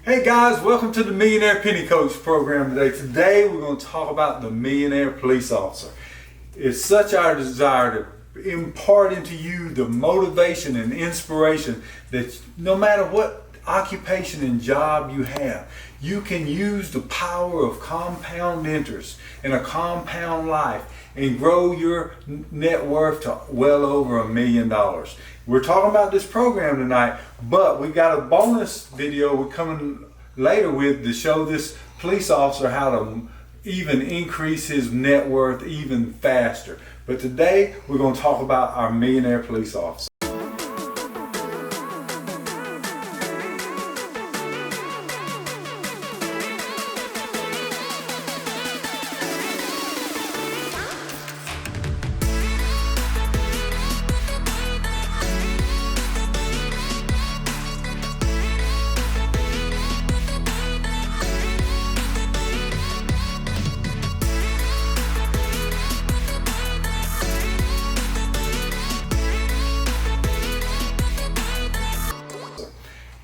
Hey guys, welcome to the Millionaire Penny Coach program today. Today we're going to talk about the Millionaire Police Officer. It's such our desire to impart into you the motivation and inspiration that no matter what occupation and job you have, you can use the power of compound interest and a compound life and grow your net worth to well over $1 million. We're talking about this program tonight, but we got a bonus video we're coming later with to show this police officer how to even increase his net worth even faster. But today we're going to talk about our Millionaire Police Officer.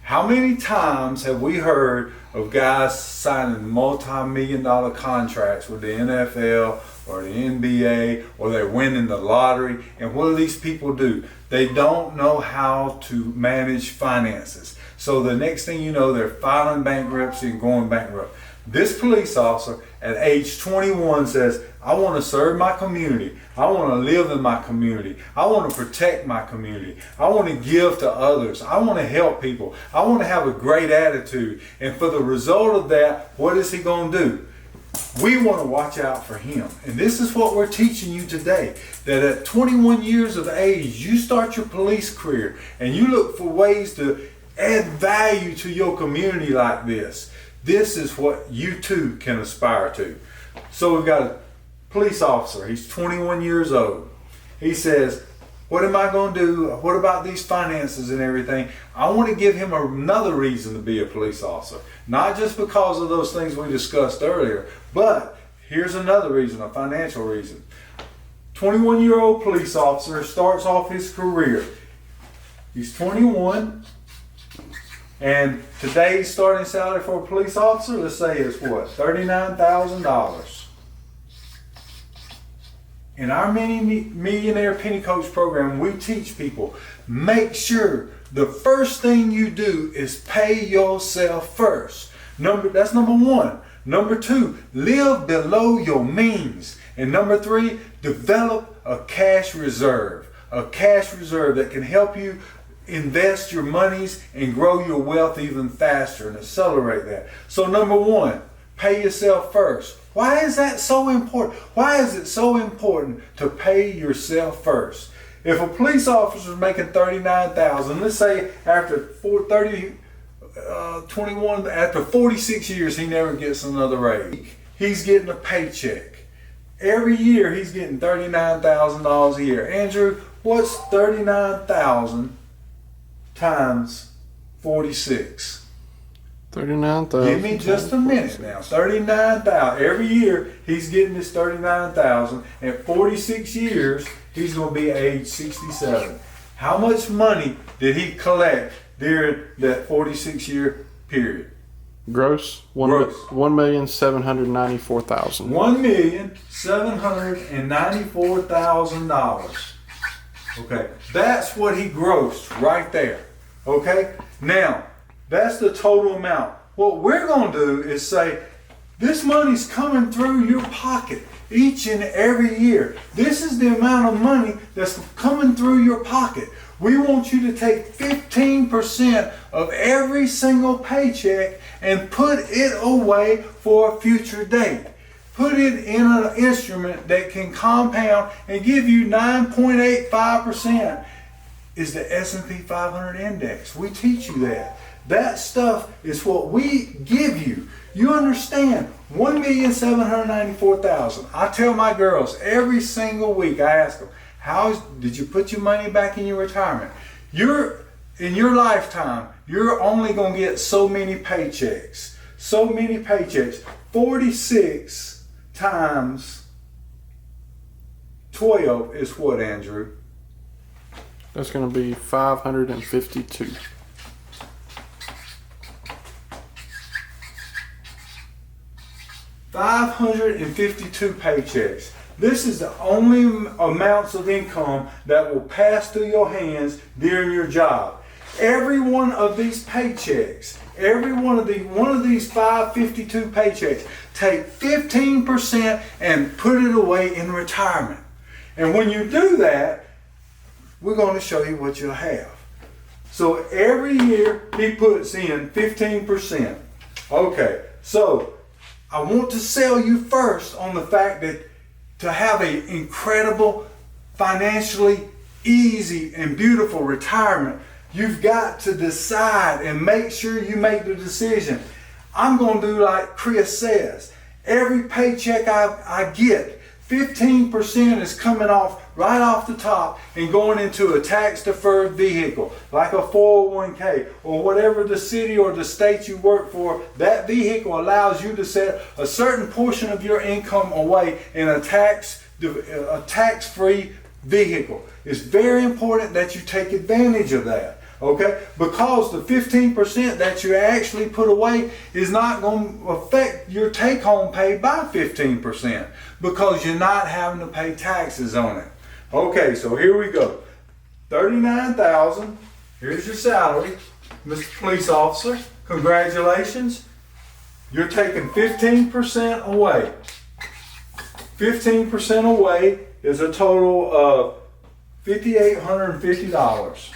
How many times have we heard of guys signing multi-million dollar contracts with the NFL or the NBA, or they're winning the lottery? And what do these people do? They don't know how to manage finances. So the next thing you know, they're filing bankruptcy and going bankrupt. This police officer at age 21 says, I want to serve my community. I want to live in my community. I want to protect my community. I want to give to others. I want to help people. I want to have a great attitude. And for the result of that, what is he going to do? We want to watch out for him. And this is what we're teaching you today. That at 21 years of age, you start your police career and you look for ways to add value to your community like this. This is what you too can aspire to. So we've got a police officer. He's 21 years old. He says, what am I going to do? What about these finances and everything? I want to give him another reason to be a police officer. Not just because of those things we discussed earlier, but here's another reason, a financial reason. 21-year-old police officer starts off his career. He's 21. And today's starting salary for a police officer, let's say is what? $39,000. In our Millionaire Penny Coach program, we teach people, make sure the first thing you do is pay yourself first. That's number one. Number two, live below your means. And number three, develop a cash reserve. A cash reserve that can help you invest your monies and grow your wealth even faster and accelerate that. So number one, pay yourself first. Why is that so important? Why is it so important to pay yourself first? If a police officer is making $39,000, let's say after 21, after 46 years, he never gets another raise. He's getting a paycheck. Every year he's getting $39,000 a year. Andrew, what's 39,000 times 46? 39,000. Give me just a minute now. 39,000. Every year he's getting this 39,000. At 46 years, he's going to be age 67. How much money did he collect during that 46-year period? Gross? $1,794,000. $1,794,000. Okay, that's what he grossed right there. Okay, now that's the total amount. What we're going to do is say, this money's coming through your pocket each and every year. This is the amount of money that's coming through your pocket. We want you to take 15% of every single paycheck and put it away for a future date. Put it in an instrument that can compound and give you 9.85%. Is the S&P 500 index. We teach you that. That stuff is what we give you. You understand? $1,794,000. I tell my girls every single week, I ask them, did you put your money back in your retirement? In your lifetime, you're only going to get so many paychecks. So many paychecks. 46 times 12 is what, Andrew? That's going to be 552. 552 paychecks. This is the only amounts of income that will pass through your hands during your job. Every one of these paychecks, every one of these 552 paychecks, take 15% and put it away in retirement. And when you do that, we're going to show you what you'll have. So every year he puts in 15%. Okay, so I want to sell you first on the fact that to have an incredible, financially easy and beautiful retirement, you've got to decide and make sure you make the decision. I'm going to do like Chris says. Every paycheck I get, 15% is coming off right off the top and going into a tax-deferred vehicle, like a 401k or whatever the city or the state you work for. That vehicle allows you to set a certain portion of your income away in a tax-free vehicle. It's very important that you take advantage of that. Okay, because the 15% that you actually put away is not going to affect your take-home pay by 15% because you're not having to pay taxes on it. Okay, so here we go. $39,000. Here's your salary, Mr. Police Officer. Congratulations. You're taking 15% away. 15% away is a total of $5,850.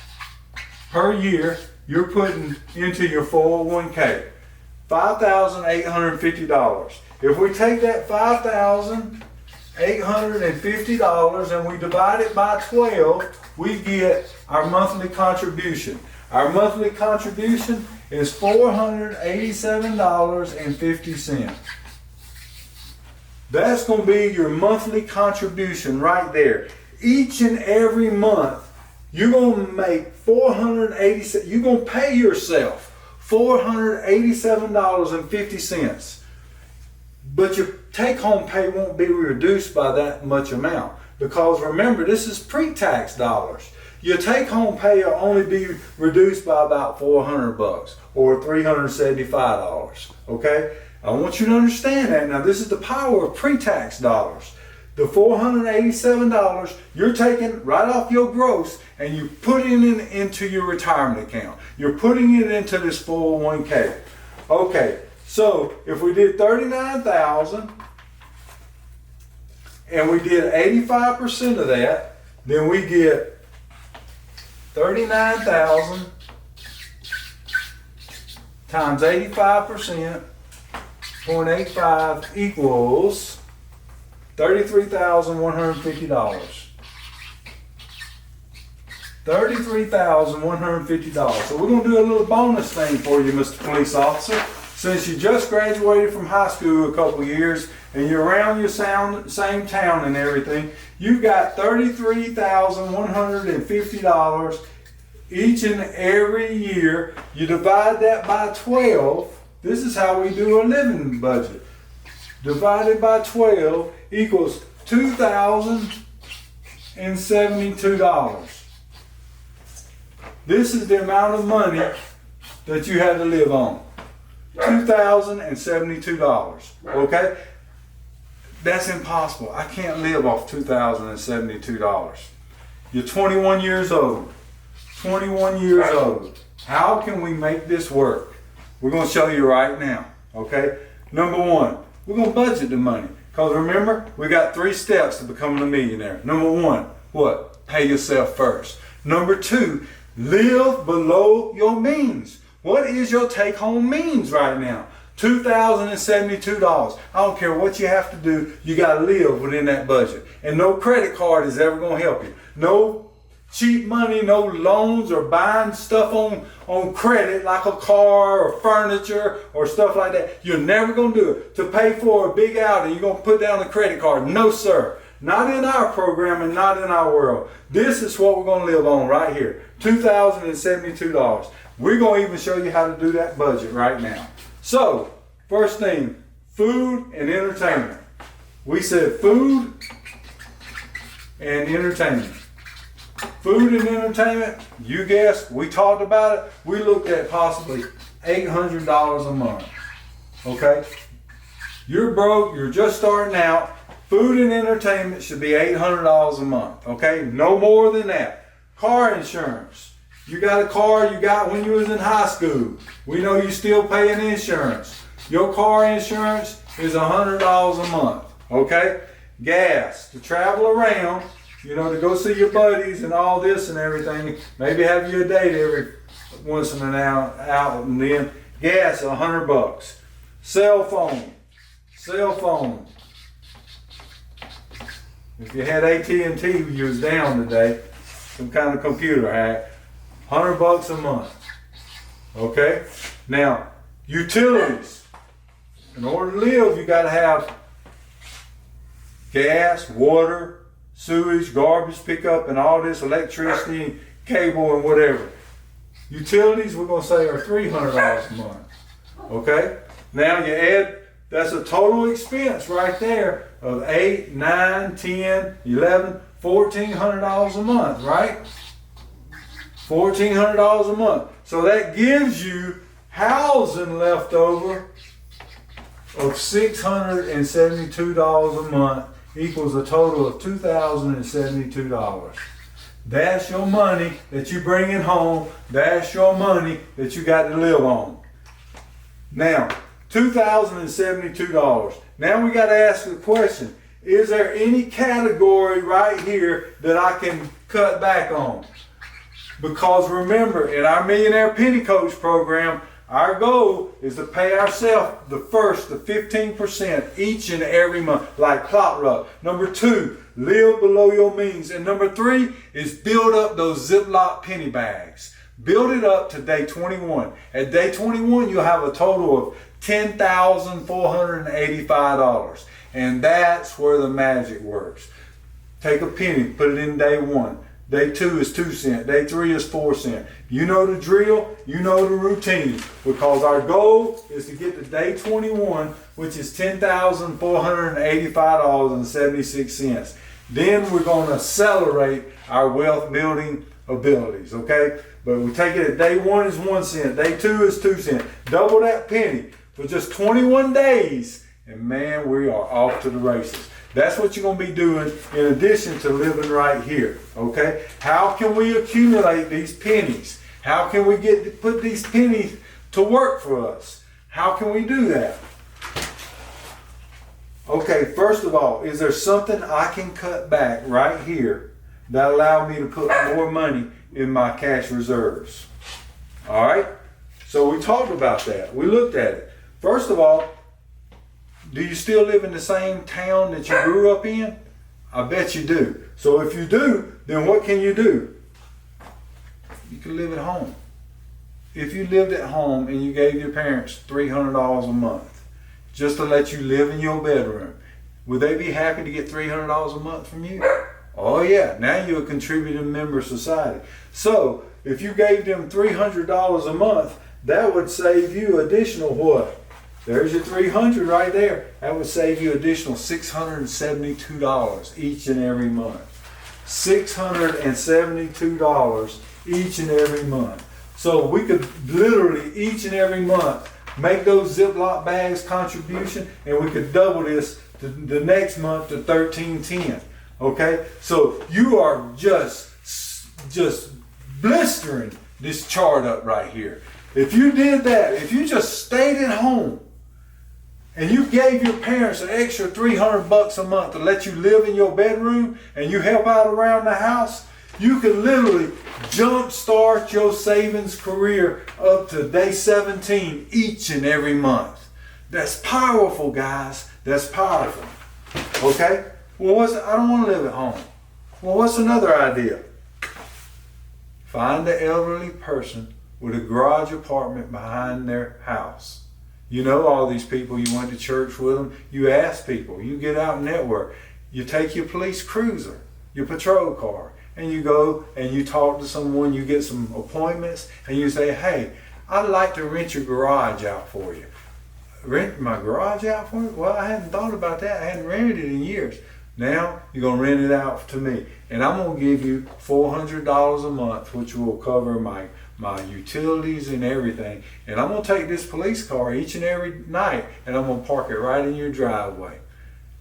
Per year, you're putting into your 401k, $5,850. If we take that $5,850 and we divide it by 12, we get our monthly contribution. Our monthly contribution is $487.50. That's going to be your monthly contribution right there. Each and every month, you're going to make $487. You're going to pay yourself $487.50. But your take-home pay won't be reduced by that much amount because remember, this is pre-tax dollars. Your take-home pay will only be reduced by about $400 or $375. Okay, I want you to understand that. Now, this is the power of pre-tax dollars. The $487 you're taking right off your gross and you put it into your retirement account. You're putting it into this 401k. Okay, so if we did $39,000 and we did 85% of that, then we get $39,000 times 85%, 0.85 equals $33,150. $33,150. So we're going to do a little bonus thing for you, Mr. Police Officer. Since you just graduated from high school a couple years and you're around your same town and everything, you've got $33,150 each and every year. You divide that by 12. This is how we do a living budget. Divided by 12 equals $2,072. This is the amount of money that you had to live on. $2,072. Okay? That's impossible. I can't live off $2,072. You're 21 years old. 21 years old. How can we make this work? We're going to show you right now. Okay? Number one, we're going to budget the money. Because remember, we got 3 steps to becoming a millionaire. Number one, what? Pay yourself first. Number 2, live below your means. What is your take-home means right now? $2,072. I don't care what you have to do, you got to live within that budget. And no credit card is ever going to help you. No cheap money, no loans or buying stuff on credit like a car or furniture or stuff like that. You're never going to do it. To pay for a big outing, you're going to put down a credit card. No, sir. Not in our program and not in our world. This is what we're going to live on right here. $2,072. We're going to even show you how to do that budget right now. So, first thing, food and entertainment. We said food and entertainment. Food and entertainment, you guessed, we talked about it. We looked at possibly $800 a month. Okay? You're broke, you're just starting out. Food and entertainment should be $800 a month, okay? No more than that. Car insurance. You got a car you got when you was in high school. We know you still paying insurance. Your car insurance is $100 a month, okay? Gas to travel around, you know, to go see your buddies and all this and everything. Maybe have you a date every once in an hour, out and then. Gas, $100. Cell phone. If you had AT&T, you was down today, some kind of computer hack, $100 a month. Okay? Now, utilities. In order to live, you got to have gas, water, sewage, garbage pickup, and all this electricity, cable, and whatever. Utilities, we're going to say, are $300 a month. Okay? Now you add, that's a total expense right there of $8, $9, $10, $11, $1,400 a month, right? $1,400 a month. So that gives you housing left over of $672 a month, equals a total of $2,072. That's your money that you bring in home. That's your money that you got to live on. Now, $2,072. Now we got to ask the question, is there any category right here that I can cut back on? Because remember, in our Millionaire Penny Coach program, our goal is to pay ourselves the 15% each and every month, like clockwork. Number 2, live below your means. And number 3 is build up those Ziploc penny bags. Build it up to day 21. At day 21, you'll have a total of $10,485. And that's where the magic works. Take a penny, put it in day 1. Day 2 is 2 cents. Day 3 is 4 cents. You know the drill, you know the routine. Because our goal is to get to day 21, which is $10,485.76. Then we're going to accelerate our wealth building abilities, okay? But we take it at day 1 is 1 cent. Day 2 is 2 cents. Double that penny for just 21 days. And man, we are off to the races. That's what you're going to be doing in addition to living right here, okay? How can we accumulate these pennies? How can we put these pennies to work for us? How can we do that? Okay, first of all, is there something I can cut back right here that allow me to put more money in my cash reserves? All right, so we talked about that. We looked at it. First of all, do you still live in the same town that you grew up in? I bet you do. So if you do, then what can you do? You can live at home. If you lived at home and you gave your parents $300 a month just to let you live in your bedroom, would they be happy to get $300 a month from you? Oh yeah, now you're a contributing member of society. So if you gave them $300 a month, that would save you additional what? There's your 300 right there. That would save you additional $672 each and every month. $672 each and every month. So we could literally each and every month make those Ziploc bags contribution, and we could double this to the next month to $1,310. Okay? So you are just blistering this chart up right here. If you did that, if you just stayed at home, and you gave your parents an extra $300 a month to let you live in your bedroom and you help out around the house, you can literally jumpstart your savings career up to day 17 each and every month. That's powerful, guys. That's powerful. Okay? Well, I don't want to live at home. Well, what's another idea? Find an elderly person with a garage apartment behind their house. You know all these people, you went to church with them, you ask people, you get out and network. You take your police cruiser, your patrol car, and you go and you talk to someone, you get some appointments, and you say, hey, I'd like to rent your garage out for you. Rent my garage out for you? Well, I hadn't thought about that. I hadn't rented it in years. Now you're going to rent it out to me. And I'm going to give you $400 a month, which will cover my my utilities and everything. And I'm gonna take this police car each and every night and I'm gonna park it right in your driveway.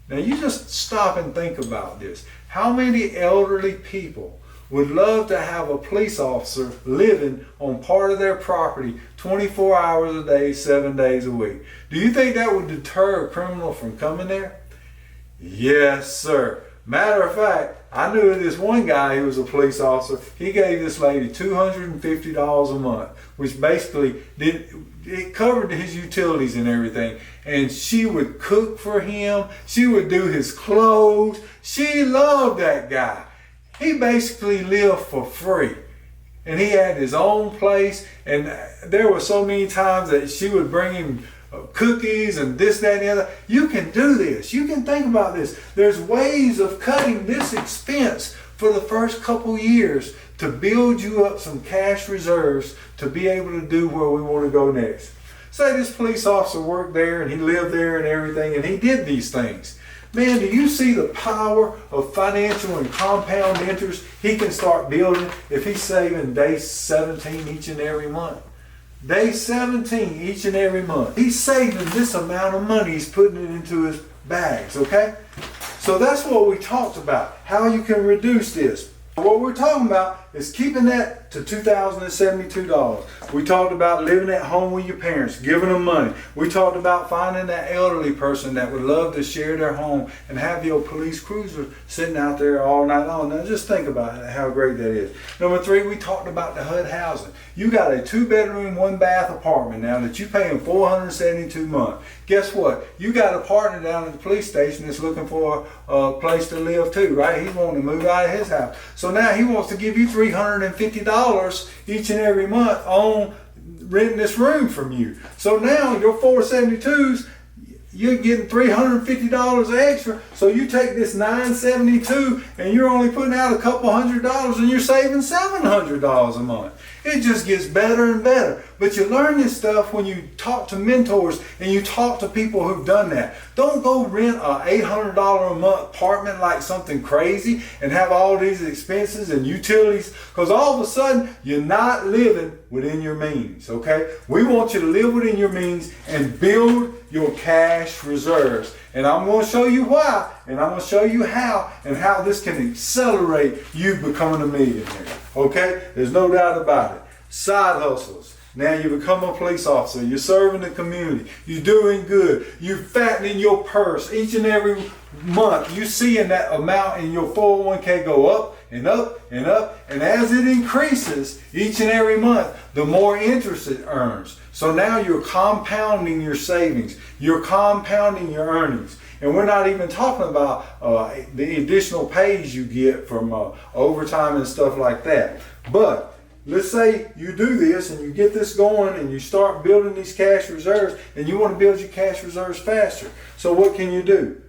Now you just stop and think about this. How many elderly people would love to have a police officer living on part of their property 24 hours a day, 7 days a week? Do you think that would deter a criminal from coming there? Yes, sir. Matter of fact, I knew this one guy who was a police officer. He gave this lady $250 a month, which basically it covered his utilities and everything. And she would cook for him. She would do his clothes. She loved that guy. He basically lived for free. And he had his own place. And there were so many times that she would bring him cookies and this, that, and the other. You can do this. You can think about this. There's ways of cutting this expense for the first couple years to build you up some cash reserves to be able to do where we want to go next. Say this police officer worked there and he lived there and everything and he did these things. Man, do you see the power of financial and compound interest he can start building if he's saving day 17 each and every month? Day 17 each and every month. He's saving this amount of money. He's putting it into his bags, okay? So that's what we talked about, how you can reduce this. What we're talking about is keeping that to $2,072. We talked about living at home with your parents, giving them money. We talked about finding that elderly person that would love to share their home and have your police cruiser sitting out there all night long. Now just think about it, how great that is. Number 3, we talked about the HUD housing. You got a 2-bedroom, 1-bath apartment now that you're paying $472 a month. Guess what? You got a partner down at the police station that's looking for a place to live too, right? He's wanting to move out of his house. So now he wants to give you $350 each and every month on renting this room from you. So now your 472s, you're getting $350 extra. So you take this $972 and you're only putting out a couple $100 and you're saving $700 a month. It just gets better and better. But you learn this stuff when you talk to mentors and you talk to people who've done that. Don't go rent a $800 a month apartment like something crazy and have all these expenses and utilities, because all of a sudden you're not living within your means, okay? We want you to live within your means and build your cash reserves. And I'm going to show you why, and I'm going to show you how, and how this can accelerate you becoming a millionaire. Okay? There's no doubt about it. Side hustles. Now you become a police officer. You're serving the community. You're doing good. You're fattening your purse each and every month. You're seeing that amount in your 401k go up and up and up. And as it increases each and every month, the more interest it earns. So now you're compounding your savings. You're compounding your earnings. And we're not even talking about the additional pays you get from overtime and stuff like that. But let's say you do this and you get this going and you start building these cash reserves and you want to build your cash reserves faster. So what can you do?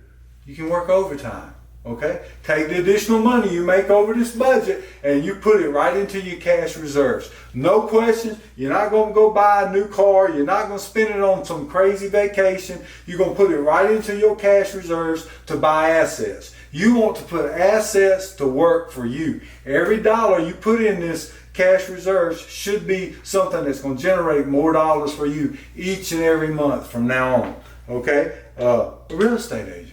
You can work overtime. Okay? Take the additional money you make over this budget and you put it right into your cash reserves. No questions. You're not going to go buy a new car. You're not going to spend it on some crazy vacation. You're going to put it right into your cash reserves to buy assets. You want to put assets to work for you. Every dollar you put in this cash reserves should be something that's going to generate more dollars for you each and every month from now on. Okay? A real estate agent.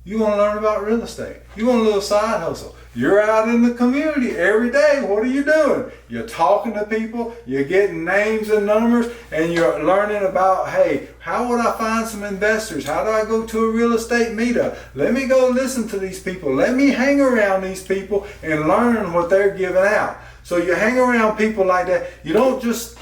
You want to learn about real estate. You want a little side hustle. You're out in the community every day. What are you doing? You're talking to people. You're getting names and numbers. And you're learning about, hey, how would I find some investors? How do I go to a real estate meetup? Let me go listen to these people. Let me hang around these people and learn what they're giving out. So you hang around people like that. You don't just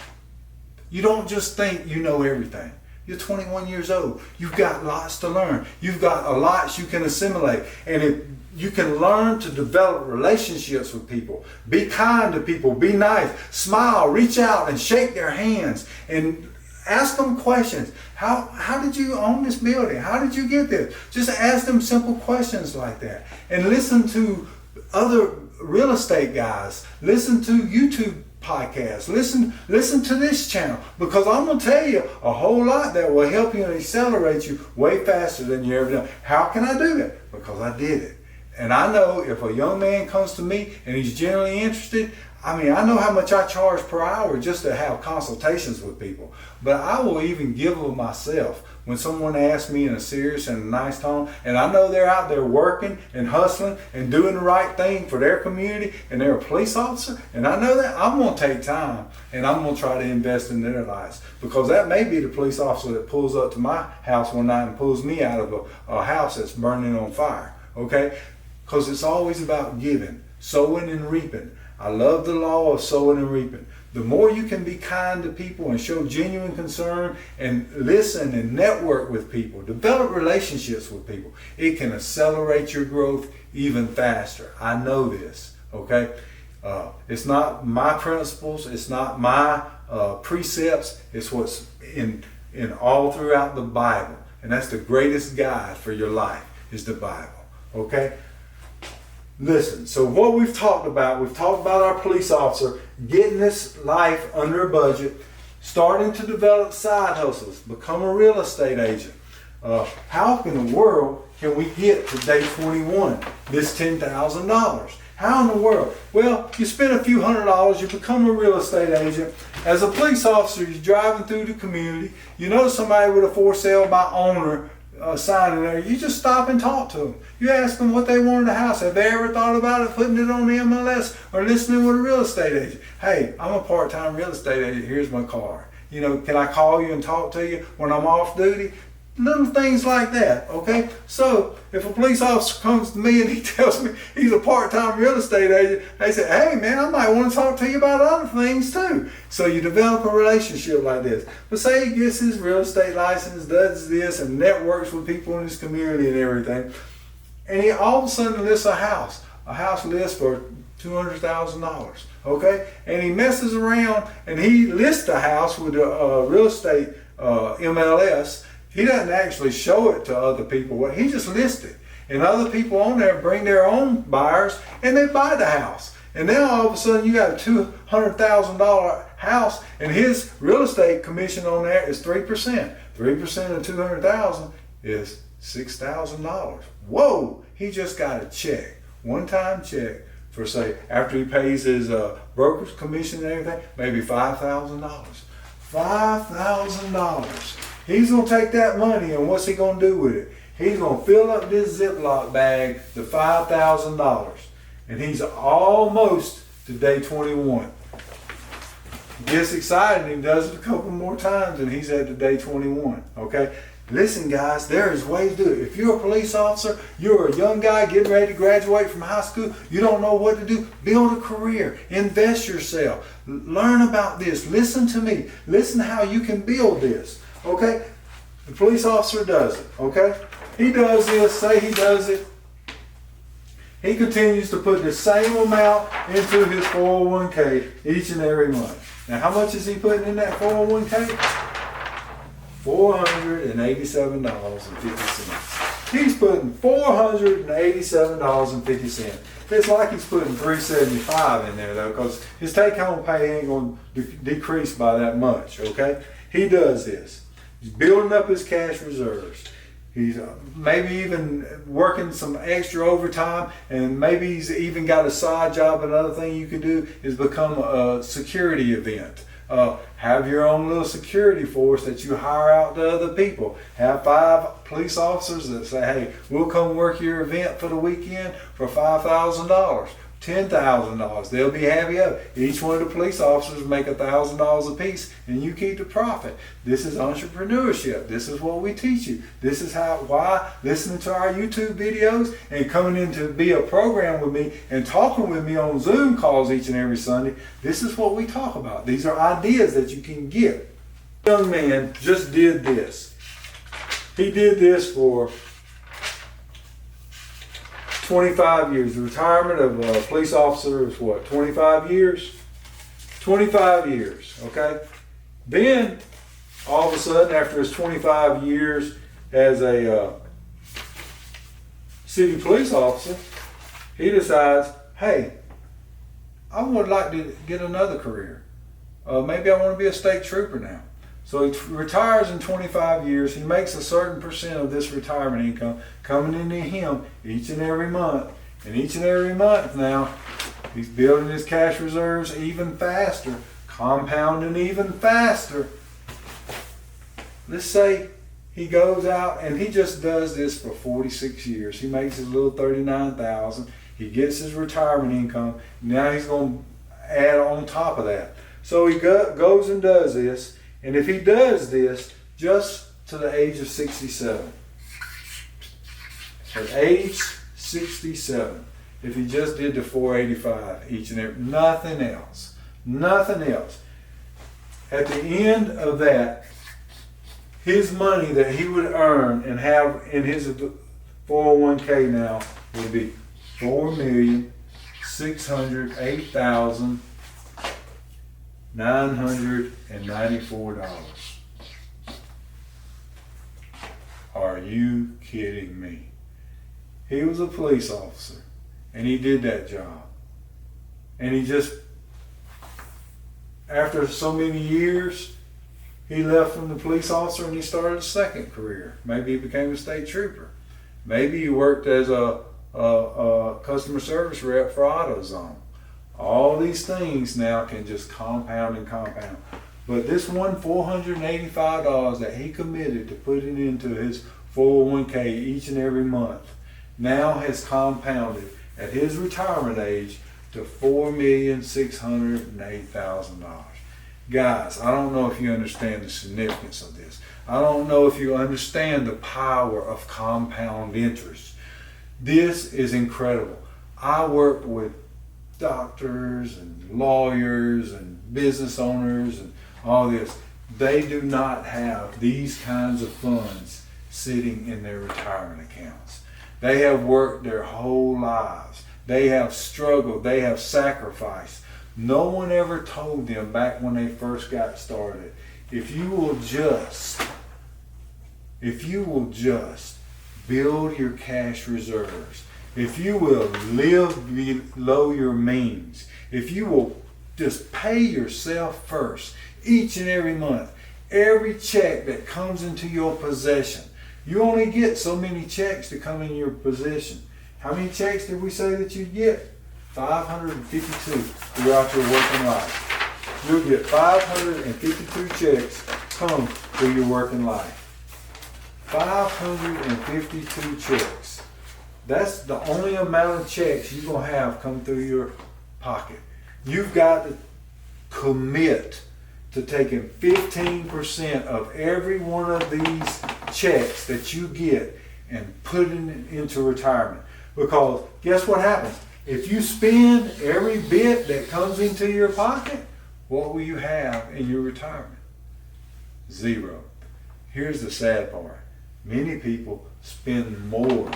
think you know everything. You're 21 years old. You've got lots to learn. You've got a lot you can assimilate. And if you can learn to develop relationships with people, be kind to people, be nice, smile, reach out and shake their hands and ask them questions. How did you own this building? How did you get this? Just ask them simple questions like that. And listen to other real estate guys. Listen to YouTube podcasts. Listen to this channel, because I'm going to tell you a whole lot that will help you and accelerate you way faster than you ever done. How can I do that? Because I did it. And I know if a young man comes to me and he's genuinely interested, I mean, I know how much I charge per hour just to have consultations with people, but I will even give them myself when someone asks me in a serious and a nice tone, and I know they're out there working and hustling and doing the right thing for their community, and they're a police officer, and I know that, I'm going to take time and I'm going to try to invest in their lives, because that may be the police officer that pulls up to my house one night and pulls me out of a house that's burning on fire, okay? Because it's always about giving, sowing and reaping. I love the law of sowing and reaping. The more you can be kind to people and show genuine concern and listen and network with people, develop relationships with people, it can accelerate your growth even faster. I know this, okay? It's not my principles, it's not my precepts, it's what's in all throughout the Bible. And that's the greatest guide for your life, is the Bible, okay? Listen, so what we've talked about our police officer getting this life under a budget, starting to develop side hustles, become a real estate agent. How in the world can we get to day 21, this $10,000? How in the world? Well, you spend a few $100s, you become a real estate agent. As a police officer, you're driving through the community, you notice somebody with a for sale by owner sign in there, you just stop and talk to them. You ask them what they want in the house. Have they ever thought about it, putting it on the MLS or listening with a real estate agent? Hey, I'm a part-time real estate agent. Here's my card. You know, can I call you and talk to you when I'm off duty? Little things like that, okay? So if a police officer comes to me and he tells me he's a part-time real estate agent, they say, hey man, I might want to talk to you about other things too. So you develop a relationship like this. But say he gets his real estate license, does this, and networks with people in his community and everything, and he all of a sudden lists a house list for $200,000, okay? And he messes around and he lists a house with a real estate MLS. He doesn't actually show it to other people. He just lists it. And other people on there bring their own buyers and they buy the house. And now all of a sudden you got a $200,000 house and his real estate commission on there is 3%. 3% of $200,000 is $6,000. Whoa, he just got a check, one-time check for, say, after he pays his broker's commission and everything, maybe $5,000. $5,000. He's going to take that money and what's he going to do with it? He's going to fill up this Ziploc bag to $5,000. And he's almost to day 21. Gets excited and he does it a couple more times and he's at the day 21, okay? Listen guys, there is ways to do it. If you're a police officer, you're a young guy getting ready to graduate from high school, you don't know what to do, build a career, invest yourself, learn about this, listen to me, listen how you can build this, okay? The police officer does it, okay? He does this, say he does it, he continues to put the same amount into his 401k each and every month. Now how much is he putting in that 401k? $487.50. He's putting $487.50. It's like he's putting $375 in there though, because his take-home pay ain't going to decrease by that much. Okay, he does this. He's building up his cash reserves. He's maybe even working some extra overtime, and maybe he's even got a side job. Another thing you can do is become a security event. Have your own little security force that you hire out to other people. Have 5 police officers that say, hey, we'll come work your event for the weekend for $5,000, $10,000. They'll be happy of it. Each one of the police officers make $1,000 a piece and you keep the profit. This is entrepreneurship. This is what we teach you. This is why listening to our YouTube videos and coming in to be a program with me and talking with me on Zoom calls each and every Sunday, this is what we talk about. These are ideas that you can get. The young man just did this. He did this for 25 years. The retirement of a police officer is what, 25 years? 25 years, okay? Then, all of a sudden, after his 25 years as a city police officer, he decides, hey, I would like to get another career. Maybe I want to be a state trooper now. So he retires in 25 years. He makes a certain percent of this retirement income coming into him each and every month. And each and every month now, he's building his cash reserves even faster, compounding even faster. Let's say he goes out and he just does this for 46 years. He makes his little $39,000. He gets his retirement income. Now he's going to add on top of that. So he goes and does this. And if he does this just to the age of 67, at age 67, if he just did the 485 each and every, nothing else, at the end of that, his money that he would earn and have in his 401k now would be $4,608,994. Are you kidding me? He was a police officer and he did that job. And he just, after so many years, he left from the police officer and he started a second career. Maybe he became a state trooper. Maybe he worked as a customer service rep for AutoZone. All these things now can just compound and compound. But this one $485 that he committed to putting into his 401k each and every month now has compounded at his retirement age to $4,608,000. Guys, I don't know if you understand the significance of this. I don't know if you understand the power of compound interest. This is incredible. I work with doctors and lawyers and business owners and all this. They do not have these kinds of funds sitting in their retirement accounts. They have worked their whole lives. They have struggled. They have sacrificed. No one ever told them back when they first got started, if you will just build your cash reserves, if you will live below your means, if you will just pay yourself first each and every month, every check that comes into your possession, you only get so many checks to come in your possession. How many checks did we say that you get? 552 throughout your working life. You'll get 552 checks come through your working life. 552 checks. That's the only amount of checks you're going to have come through your pocket. You've got to commit to taking 15% of every one of these checks that you get and putting it into retirement. Because guess what happens? If you spend every bit that comes into your pocket, what will you have in your retirement? Zero. Here's the sad part. Many people spend more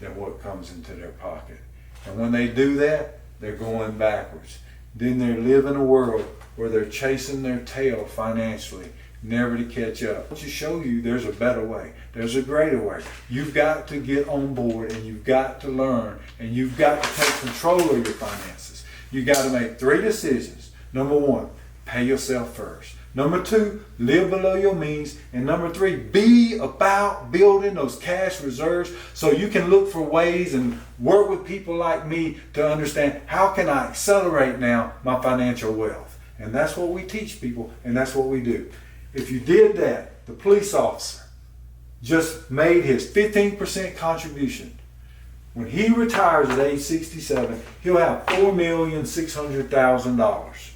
than what comes into their pocket. And when they do that, they're going backwards. Then they live in a world where they're chasing their tail financially, never to catch up. To show you there's a better way. There's a greater way. You've got to get on board and you've got to learn and you've got to take control of your finances. You've got to make 3 decisions. Number 1, pay yourself first. Number 2, live below your means. And number 3, be about building those cash reserves so you can look for ways and work with people like me to understand how can I accelerate now my financial wealth. And that's what we teach people and that's what we do. If you did that, the police officer just made his 15% contribution. When he retires at age 67, he'll have $4,600,000.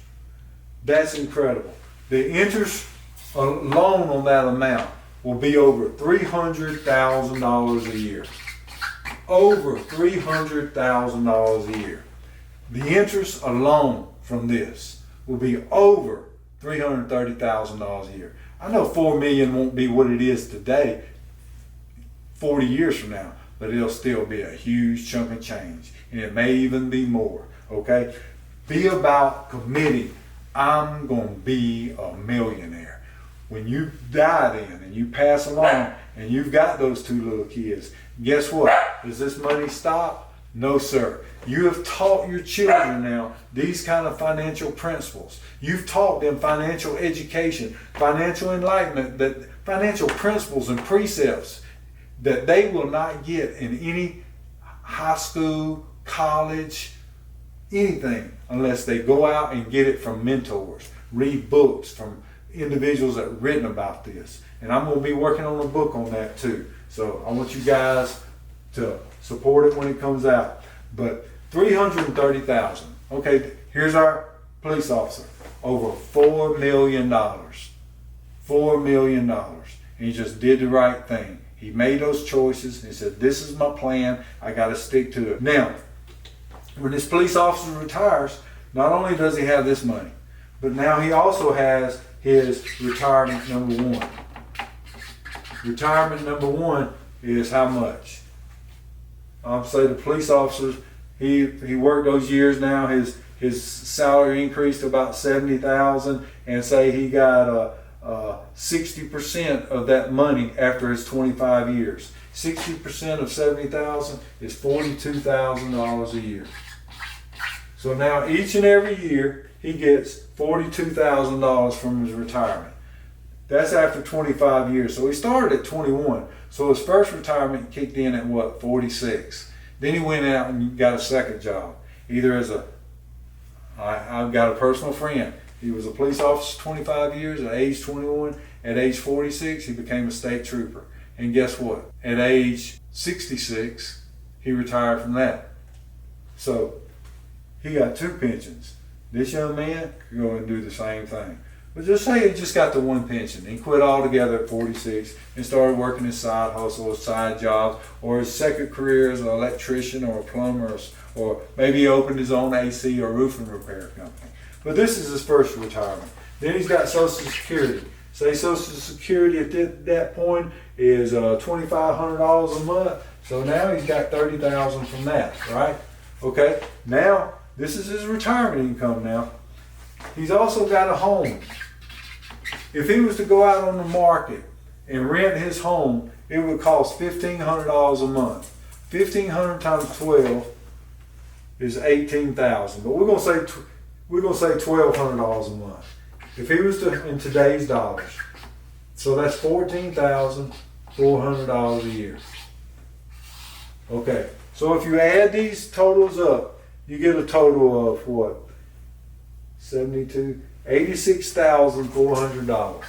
That's incredible. The interest alone on that amount will be over $300,000 a year. Over $300,000 a year. The interest alone from this will be over $330,000 a year. I know 4 million won't be what it is today, 40 years from now, but it'll still be a huge chunk of change, and it may even be more. Okay, be about committing. I'm gonna be a millionaire. When you die then and you pass along and you've got those 2 little kids, guess what? Does this money stop? No, sir. You have taught your children now these kind of financial principles. You've taught them financial education, financial enlightenment, that financial principles and precepts that they will not get in any high school college, anything, unless they go out and get it from mentors, read books from individuals that have written about this. And I'm going to be working on a book on that too. So I want you guys to support it when it comes out. But $330,000. Okay, here's our police officer. Over $4 million. $4 million. And he just did the right thing. He made those choices. He said, this is my plan. I got to stick to it. Now, when this police officer retires, not only does he have this money, but now he also has his retirement number one. Retirement number one is how much? Say the police officers, he worked those years now, his salary increased to about $70,000, and say he got 60% of that money after his 25 years. 60% of $70,000 is $42,000 a year. So now each and every year he gets $42,000 from his retirement. That's after 25 years. So he started at 21. So his first retirement kicked in at what, 46. Then he went out and got a second job. Either as I've got a personal friend. He was a police officer 25 years at age 21. At age 46, he became a state trooper. And guess what? At age 66, he retired from that. So he got 2 pensions. This young man could go and do the same thing. But just say he just got the 1 pension and quit altogether at 46 and started working his side hustle, his side jobs, or his second career as an electrician or a plumber, or maybe he opened his own AC or roofing repair company. But this is his first retirement. Then he's got Social Security. Say Social Security at that point is $2,500 a month. So now he's got $30,000 from that, right? Okay, now this is his retirement income now. He's also got a home. If he was to go out on the market and rent his home, it would cost $1,500 a month. 1,500 times 12 is $18,000. But we're gonna say $1,200 a month. If he was to, in today's dollars, so that's $14,400 a year. Okay, so if you add these totals up, you get a total of what? $86,400.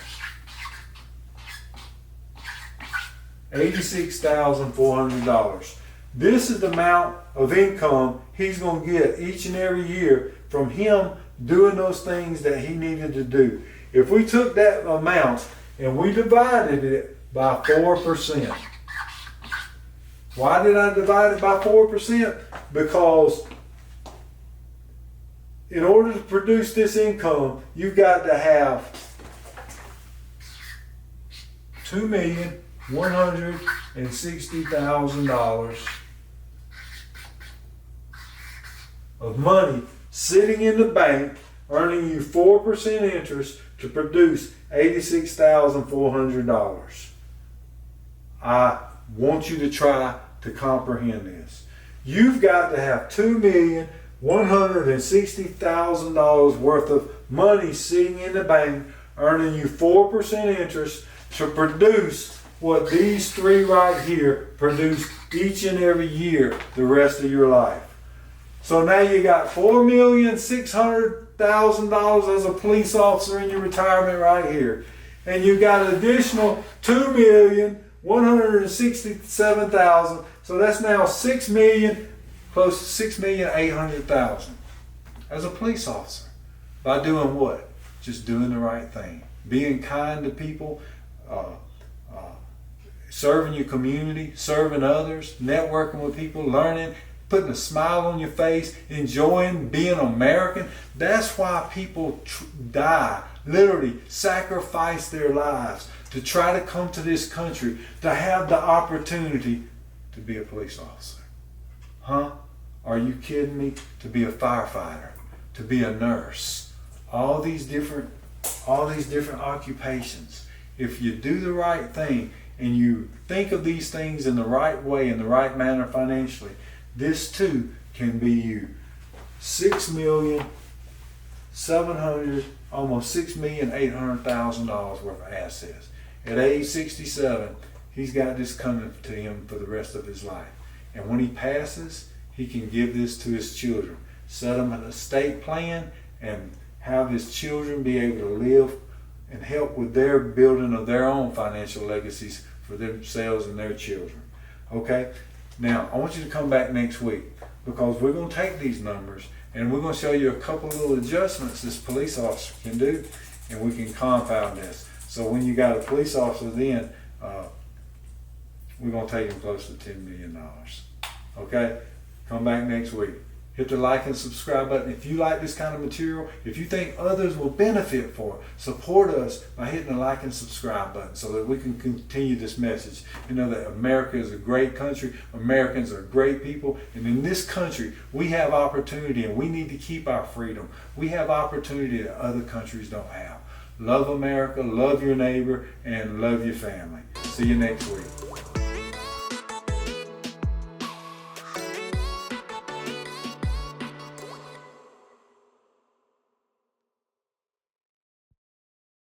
$86,400. This is the amount of income he's going to get each and every year from him doing those things that he needed to do. If we took that amount and we divided it by 4%. Why did I divide it by 4%? Because in order to produce this income, you've got to have $2,160,000 of money sitting in the bank, earning you 4% interest to produce $86,400. I want you to try to comprehend this. You've got to have $2,160,000 worth of money sitting in the bank, earning you 4% interest to produce what these three right here produce each and every year the rest of your life. So now you got $4,600,000 as a police officer in your retirement right here. And you got an additional $2,167,000. So that's now $6 million, close to $6,800,000 as a police officer. By doing what? Just doing the right thing. Being kind to people, serving your community, serving others, networking with people, learning, putting a smile on your face, enjoying being American. That's why people die, literally sacrifice their lives to try to come to this country, to have the opportunity to be a police officer. Huh? Are you kidding me? To be a firefighter, to be a nurse, all these different occupations. If you do the right thing and you think of these things in the right way, in the right manner financially, this too can be you. $6,700,000, almost $6,800,000 worth of assets. At age 67, he's got this coming to him for the rest of his life. And when he passes, he can give this to his children. Set them an estate plan and have his children be able to live and help with their building of their own financial legacies for themselves and their children. Okay? Now, I want you to come back next week because we're going to take these numbers and we're going to show you a couple of little adjustments this police officer can do, and we can compound this. So when you got a police officer then, we're going to take him close to $10 million. Okay? Come back next week. Hit the like and subscribe button. If you like this kind of material, if you think others will benefit for it, support us by hitting the like and subscribe button so that we can continue this message. You know that America is a great country. Americans are great people. And in this country, we have opportunity and we need to keep our freedom. We have opportunity that other countries don't have. Love America, love your neighbor, and love your family. See you next week.